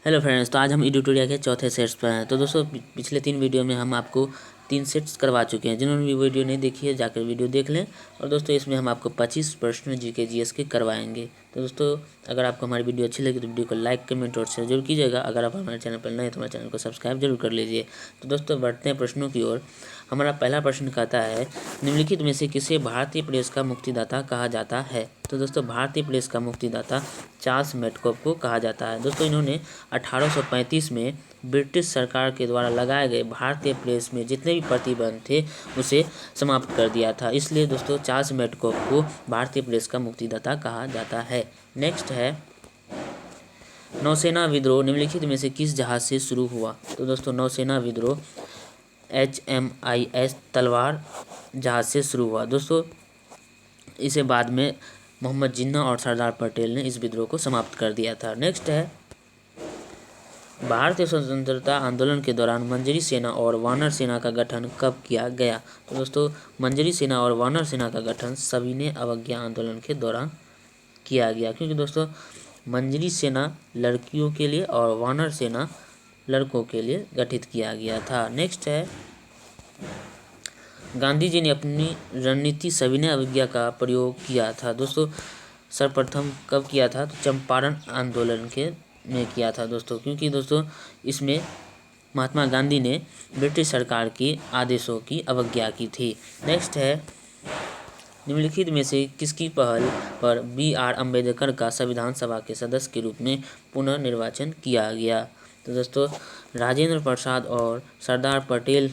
Hello friends, तो आज हम एडिटोरिया के चौथे सेट्स पर हैं। तो दोस्तों पिछले 3 वीडियो में हम आपको 3 सेट्स करवा चुके हैं। जिन्होंने भी वीडियो नहीं देखी है जाकर वीडियो देख लें। और दोस्तों इसमें हम आपको 25 प्रश्न जीके जीएस के करवाएंगे। तो दोस्तों अगर आपको हमारी वीडियो अच्छी लगी तो वीडियो को लाइक, कमेंट और शेयर जरूर कीजिएगा। अगर आप हमारे चैनल पर नए हैं तो हमारे चैनल को सब्सक्राइब जरूर कर लीजिए। तो दोस्तों बढ़ते हैं प्रश्नों की ओर। हमारा पहला प्रश्न कहता है, निम्नलिखित में से किसे भारतीय प्रेस का मुक्तिदाता कहा जाता है। तो दोस्तों भारतीय प्रेस का मुक्तिदाता चार्ल्स मेडकॉफ को कहा जाता है। दोस्तों इन्होंने 1835 में ब्रिटिश सरकार के द्वारा लगाए गए भारतीय प्रेस में जितने भी प्रतिबंध थे उसे समाप्त कर दिया था। इसलिए दोस्तों चार्ल्स मेडकॉफ को भारतीय प्रेस का मुक्तिदाता कहा जाता है। नेक्स्ट है, नौसेना विद्रोह निम्नलिखित में से किस जहाज से शुरू हुआ। तो दोस्तों नौसेना विद्रोह HMIS तलवार जहाज से शुरू हुआ। दोस्तों इसे बाद में मोहम्मद जिन्ना और सरदार पटेल ने इस विद्रोह को समाप्त कर दिया था। नेक्स्ट है, भारतीय स्वतंत्रता आंदोलन के दौरान मंजरी सेना और वानर सेना का गठन कब किया गया। तो दोस्तों मंजरी सेना और वानर सेना का गठन सविनय अवज्ञा आंदोलन के दौरान किया गया, क्योंकि दोस्तों मंजरी सेना लड़कियों के लिए और वानर सेना लड़कों के लिए गठित किया गया था। नेक्स्ट है, गांधी जी ने अपनी रणनीति सविनय अवज्ञा का प्रयोग किया था। दोस्तों सर्वप्रथम कब किया था, तो चंपारण आंदोलन के में किया था दोस्तों, क्योंकि दोस्तों इसमें महात्मा गांधी ने ब्रिटिश सरकार के आदेशों की अवज्ञा की थी। नेक्स्ट है, निम्नलिखित में से किसकी पहल पर BR अम्बेडकर का संविधान सभा के सदस्य के रूप में पुनर्निर्वाचन किया गया। तो दोस्तों राजेंद्र प्रसाद और सरदार पटेल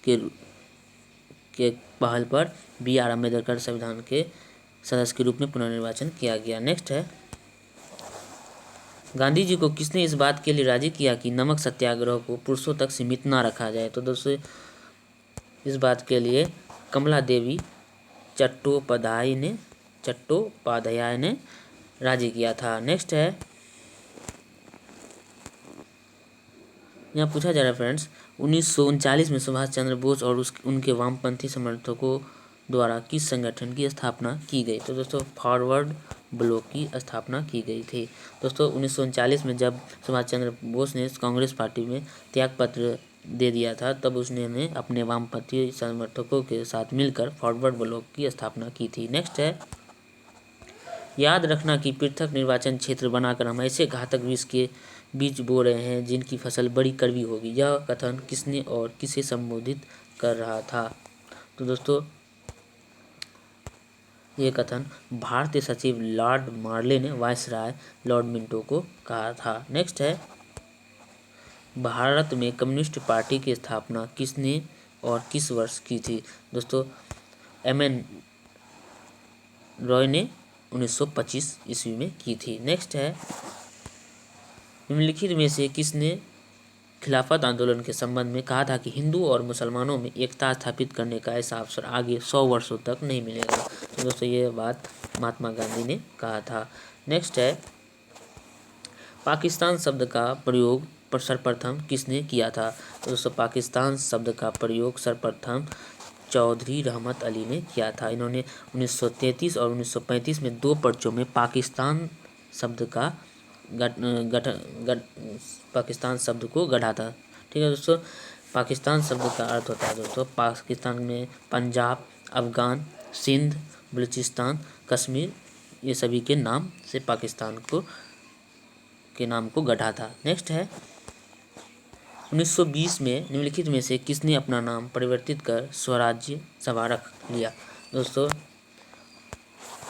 के पहल पर BR अम्बेडकर संविधान के सदस्य के रूप में पुनर्निर्वाचन किया गया। नेक्स्ट है, गांधी जी को किसने इस बात के लिए राजी किया कि नमक सत्याग्रह को पुरुषों तक सीमित ना रखा जाए। तो दोस्तों इस बात के लिए कमला देवी चट्टोपाध्याय ने राजी किया था। नेक्स्ट है, यहाँ पूछा जा रहा है फ्रेंड्स, 1939 में सुभाष चंद्र बोस और उनके वामपंथी समर्थकों द्वारा किस संगठन की स्थापना की गई। तो दोस्तों फॉरवर्ड ब्लॉक की स्थापना की गई थी। दोस्तों 1939 में जब सुभाष चंद्र बोस ने कांग्रेस पार्टी में त्यागपत्र दे दिया था, तब उसने अपने वामपंथी समर्थकों के साथ मिलकर फॉरवर्ड ब्लॉक की स्थापना की थी। नेक्स्ट है, याद रखना कि पृथक निर्वाचन क्षेत्र बनाकर हम ऐसे घातक विष के बीज बो रहे हैं जिनकी फसल बड़ी कड़वी होगी। यह कथन किसने और किसे संबोधित कर रहा था। तो दोस्तों ये कथन भारतीय सचिव लॉर्ड मार्ले ने वायसराय लॉर्ड मिंटो को कहा था। नेक्स्ट है, भारत में कम्युनिस्ट पार्टी की स्थापना किसने और किस वर्ष की थी। दोस्तों MN रॉय ने 1925 ईस्वी में की थी। नेक्स्ट है, निम्नलिखित में से किसने खिलाफत आंदोलन के संबंध में कहा था कि हिंदू और मुसलमानों में एकता स्थापित करने का ऐसा अवसर आगे 100 वर्षों तक नहीं मिलेगा। तो दोस्तों ये बात महात्मा गांधी ने कहा था। नेक्स्ट है, पाकिस्तान शब्द का प्रयोग सर्वप्रथम किसने किया था। तो दोस्तों पाकिस्तान शब्द का प्रयोग सर्वप्रथम चौधरी रहमत अली ने किया था। इन्होंने 1933 और 1935 में 2 पर्चों में पाकिस्तान शब्द का पाकिस्तान शब्द को गढ़ा था। ठीक है दोस्तों, पाकिस्तान शब्द का अर्थ होता है दोस्तों पाकिस्तान में पंजाब, अफगान, सिंध, बलूचिस्तान, कश्मीर, ये सभी के नाम से पाकिस्तान के नाम को गढ़ा था। नेक्स्ट है, 1920 में निम्नलिखित में से किसने अपना नाम परिवर्तित कर स्वराज्य सभा रख लिया। दोस्तों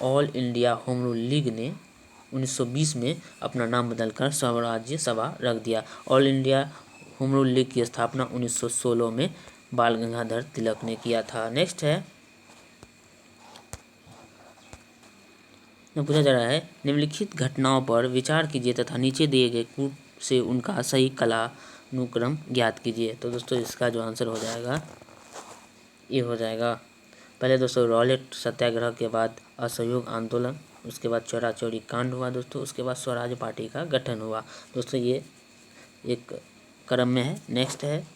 all India home rule league ने 1920 में अपना नाम बदलकर स्वराज्य सभा रख दिया। All India home rule league की स्थापना 1916 में बाल गंगाधर तिलक ने किया था। नेक्स्ट है, पूछा जा रहा है, निम्नलिखित घटनाओं पर विचार कीजिए तथा नीचे दिए गए कूट से उनका सही कालानुक्रम ज्ञात कीजिए। तो दोस्तों इसका जो आंसर हो जाएगा ये हो जाएगा, पहले दोस्तों रॉलेट सत्याग्रह के बाद असहयोग आंदोलन, उसके बाद चौरा चौरी कांड हुआ दोस्तों, उसके बाद स्वराज पार्टी का गठन हुआ। दोस्तों ये एक क्रम में है। नेक्स्ट है,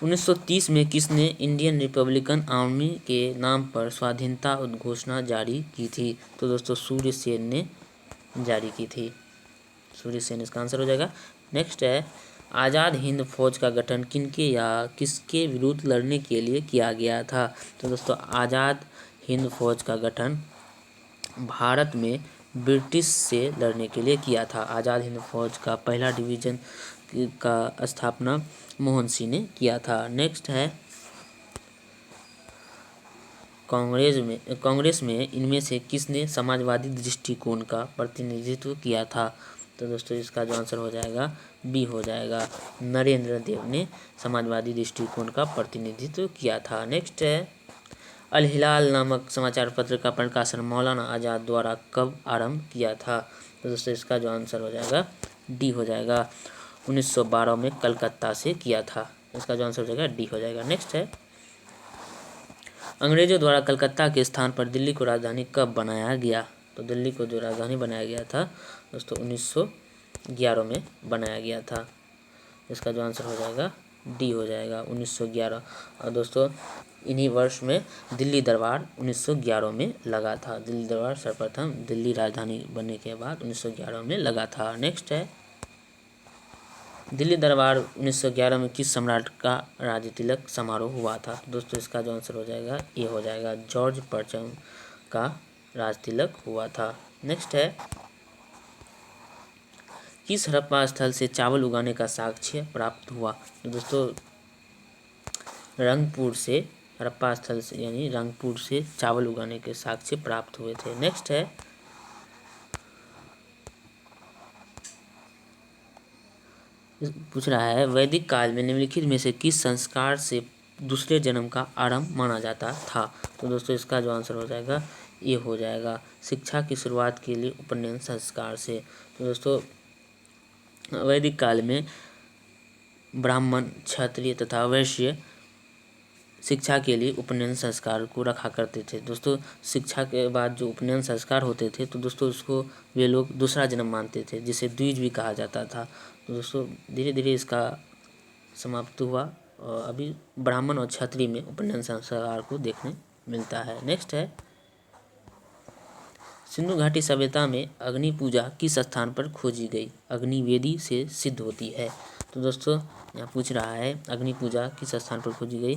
1930 में किसने इंडियन रिपब्लिकन आर्मी के नाम पर स्वाधीनता उद्घोषणा जारी की थी? तो दोस्तों सूर्य सेन ने जारी की थी। सूर्य सेन इसका आंसर हो जाएगा। नेक्स्ट है, आज़ाद हिंद फौज का गठन किनके या किसके विरुद्ध लड़ने के लिए किया गया था? तो दोस्तों आज़ाद हिंद फौज का गठन भारत में ब्रिटिश से लड़ने के लिए किया था। आज़ाद हिंद फौज का पहला डिवीज़न का स्थापना मोहन सिंह ने किया था। नेक्स्ट है, कांग्रेस में इनमें से किसने समाजवादी दृष्टिकोण का प्रतिनिधित्व किया था? तो दोस्तों इसका जो आंसर हो जाएगा बी हो जाएगा, नरेंद्र देव ने समाजवादी दृष्टिकोण का प्रतिनिधित्व किया था। नेक्स्ट है, अल हिलाल नामक समाचार पत्र का प्रकाशन मौलाना आज़ाद द्वारा कब आरंभ किया था? तो दोस्तों इसका जो आंसर हो जाएगा डी हो जाएगा, 1912 में कलकत्ता से किया था। इसका जो आंसर हो जाएगा डी हो जाएगा। नेक्स्ट है, अंग्रेजों द्वारा कलकत्ता के स्थान पर दिल्ली को राजधानी कब बनाया गया? तो दिल्ली को जो राजधानी बनाया गया था दोस्तों 1911 में बनाया गया था। इसका जो आंसर हो जाएगा डी हो जाएगा, 1911। और दोस्तों इन्हीं वर्ष में दिल्ली दरबार 1911 में लगा था। दिल्ली दरबार सर्वप्रथम दिल्ली राजधानी बनने के बाद 1911 में लगा था। नेक्स्ट है, दिल्ली दरबार 1911 में किस सम्राट का राज्य तिलक समारोह हुआ था? दोस्तों इसका जो आंसर हो जाएगा ये हो जाएगा, जॉर्ज प्रथम का राज तिलक हुआ था। नेक्स्ट है, किस हड़प्पा स्थल से चावल उगाने का साक्ष्य प्राप्त हुआ? तो दोस्तों रंगपुर से, हड़प्पा स्थल से यानी रंगपुर से चावल उगाने के साक्ष्य प्राप्त हुए थे। नेक्स्ट है, पूछ रहा है वैदिक काल में निम्नलिखित में से किस संस्कार से दूसरे जन्म का आरंभ माना जाता था? तो दोस्तों इसका जो आंसर हो जाएगा ये हो जाएगा, शिक्षा की शुरुआत के लिए उपनयन संस्कार से। तो दोस्तों वैदिक काल में ब्राह्मण, क्षत्रिय तथा वैश्य शिक्षा के लिए उपनयन संस्कार को रखा करते थे। दोस्तों शिक्षा के बाद जो उपनयन संस्कार होते थे तो दोस्तों उसको वे लोग दूसरा जन्म मानते थे, जिसे द्विज भी कहा जाता था। तो दोस्तों धीरे धीरे इसका समाप्त हुआ और अभी ब्राह्मण और क्षत्रिय में उपनयन संस्कार को देखने मिलता है। नेक्स्ट है, सिंधु घाटी सभ्यता में अग्नि पूजा किस स्थान पर खोजी गई? अग्निवेदी से सिद्ध होती है। तो दोस्तों यहाँ पूछ रहा है अग्नि पूजा किस स्थान पर खोजी गई?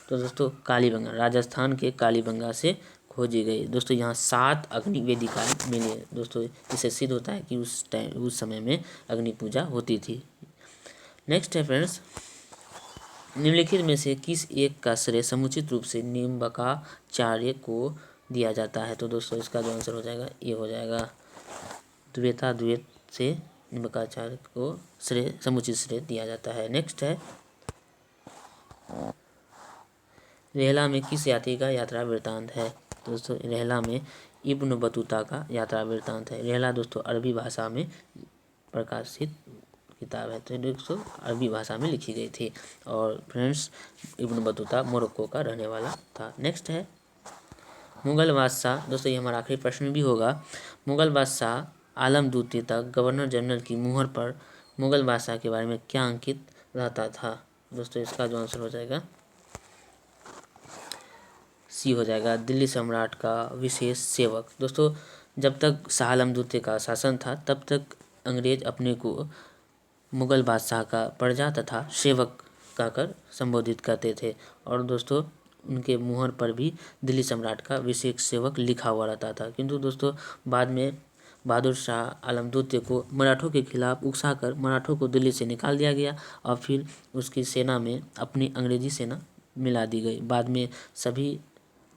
तो दोस्तों कालीबंगा, राजस्थान के कालीबंगा से खोजी गई। दोस्तों यहाँ 7 अग्नि वेदिकाएँ मिली। दोस्तों इससे सिद्ध होता है कि उस समय में अग्नि पूजा होती थी। नेक्स्ट है फ्रेंड्स, निम्नलिखित में से किस एक का श्रेय समुचित रूप से निम्बकाचार्य को दिया जाता है? तो दोस्तों इसका जो आंसर हो जाएगा ये हो जाएगा, द्वैताद्वैत से निम्बकाचार्य को श्रेय, समुचित श्रेय दिया जाता है। नेक्स्ट है, रेहला में किस यात्री का यात्रा वृत्तांत है? तो दोस्तों रेहला में इब्न बतूता का यात्रा वृत्तांत है। रेहला दोस्तों अरबी भाषा में प्रकाशित किताब है, तो दोस्तों अरबी भाषा में लिखी गई थी। और फ्रेंड्स इब्न बतूता मोरक्को का रहने वाला था। नेक्स्ट है, मुगल बादशाह, दोस्तों ये हमारा आखिरी प्रश्न भी होगा, मुगल बादशाह आलम द्वितीय तक गवर्नर जनरल की मुहर पर मुगल बादशाह के बारे में क्या अंकित रहता था? दोस्तों इसका जो आंसर हो जाएगा सी हो जाएगा, दिल्ली सम्राट का विशेष सेवक। दोस्तों जब तक शाह आलम द्वितीय का शासन था तब तक अंग्रेज अपने को मुगल बादशाह का प्रजा तथा सेवक कहकर संबोधित करते थे। और दोस्तों उनके मुहर पर भी दिल्ली सम्राट का विशेष सेवक लिखा हुआ रहता था। किंतु दोस्तों बाद में बहादुर शाह आलम द्वितीय को मराठों के खिलाफ उकसाकर मराठों को दिल्ली से निकाल दिया गया और फिर उसकी सेना में अपनी अंग्रेजी सेना मिला दी गई। बाद में सभी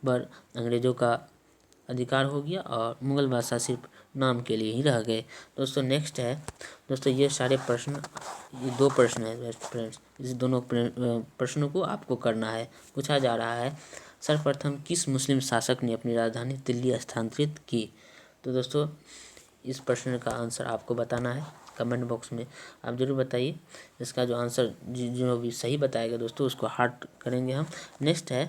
पर अंग्रेज़ों का अधिकार हो गया और मुगल बादशाह सिर्फ नाम के लिए ही रह गए। दोस्तों नेक्स्ट है, दोस्तों ये सारे प्रश्न, ये 2 प्रश्न है फ्रेंड्स, इस दोनों प्रश्नों को आपको करना है। पूछा जा रहा है सर्वप्रथम किस मुस्लिम शासक ने अपनी राजधानी दिल्ली स्थानांतरित की? तो दोस्तों इस प्रश्न का आंसर आपको बताना है, कमेंट बॉक्स में आप जरूर बताइए। इसका जो आंसर जो भी सही बताएगा दोस्तों उसको हार्ट करेंगे हम। नेक्स्ट है,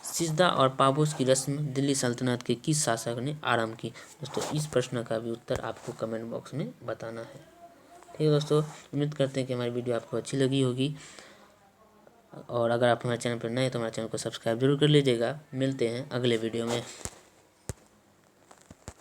सिजदा और पापोश की रस्म दिल्ली सल्तनत के किस शासक ने आरंभ की? दोस्तों इस प्रश्न का भी उत्तर आपको कमेंट बॉक्स में बताना है। ठीक है दोस्तों, उम्मीद करते हैं कि हमारी वीडियो आपको अच्छी लगी होगी। और अगर आप हमारे चैनल पर नए हैं तो हमारे चैनल को सब्सक्राइब जरूर कर लीजिएगा। मिलते हैं अगले वीडियो में।